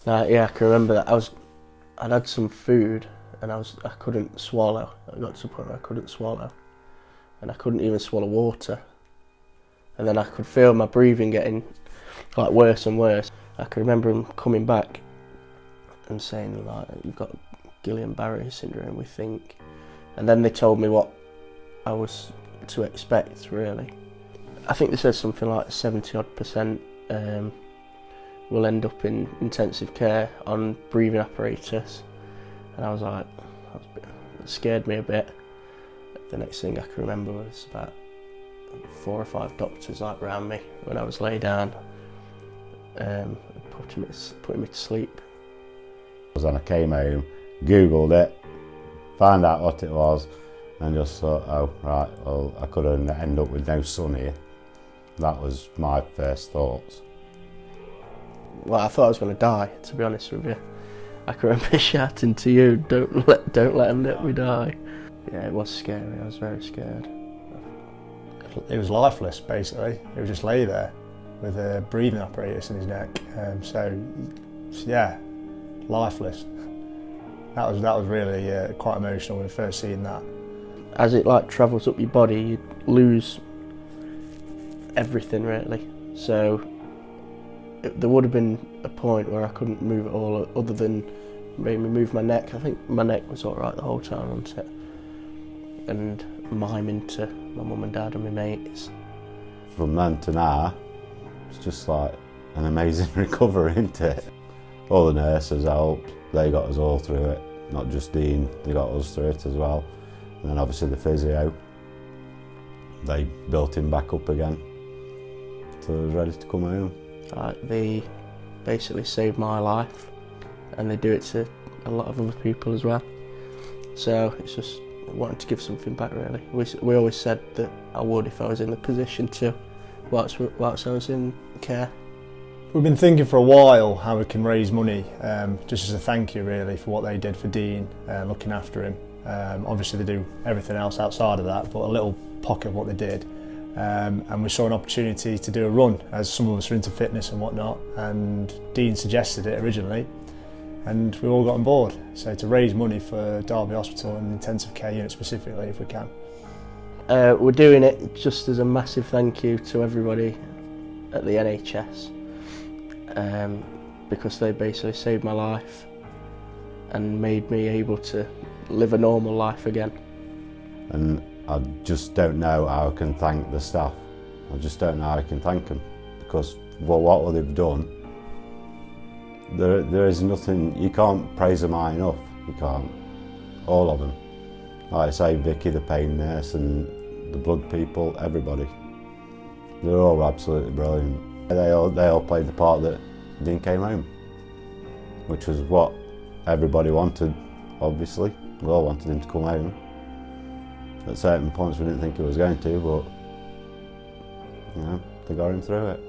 Yeah, I can remember that. I'd had some food and I couldn't swallow. I got to the point where I couldn't swallow, and I couldn't even swallow water. And then I could feel my breathing getting like worse and worse. I can remember him coming back and saying like, "You've got Guillain-Barré syndrome, we think." And then they told me what I was to expect, really. I think they said something like 70% will end up in intensive care on breathing apparatus. And I was like, it scared me a bit. The next thing I can remember was about 4 or 5 doctors like around me when I was laid down, putting me to sleep. Then I came home, Googled it, found out what it was, and just thought, oh right, well I could end up with no son here. That was my first thoughts. Well, I thought I was going to die, to be honest with you. I can remember shouting to you, don't let them let me die. Yeah, it was scary. I was very scared. He was lifeless, basically. He was just lay there with a breathing apparatus in his neck. So yeah, lifeless. That was really quite emotional when I first seen that. As it like travels up your body, you lose everything really. So there would have been a point where I couldn't move at all, other than maybe move my neck. I think my neck was all right the whole time, wasn't it? And miming to my mum and dad and my mates. From then to now, it's just like an amazing recovery, isn't it? All the nurses helped, they got us all through it. Not just Dean, they got us through it as well. And then obviously the physio, they built him back up again till he was ready to come home. They basically saved my life, and they do it to a lot of other people as well. So it's just wanting to give something back, really. We always said that I would if I was in the position to, whilst I was in care. We've been thinking for a while how we can raise money, just as a thank you really for what they did for Dean, looking after him. Obviously they do everything else outside of that, but a little pocket of what they did. And we saw an opportunity to do a run, as some of us are into fitness and whatnot, and Dean suggested it originally, and we all got on board. So to raise money for Derby Hospital and the intensive care unit specifically, if we can. We're doing it just as a massive thank you to everybody at the NHS, because they basically saved my life and made me able to live a normal life again. And I just don't know how I can thank the staff. I just don't know how I can thank them, because what they've done, there is nothing, you can't praise them high enough, you can't. All of them. Like I say, Vicky, the pain nurse, and the blood people, everybody. They're all absolutely brilliant. They all played the part that Dean came home, which was what everybody wanted, obviously. We all wanted him to come home. At certain points we didn't think he was going to, but you know, they got him through it.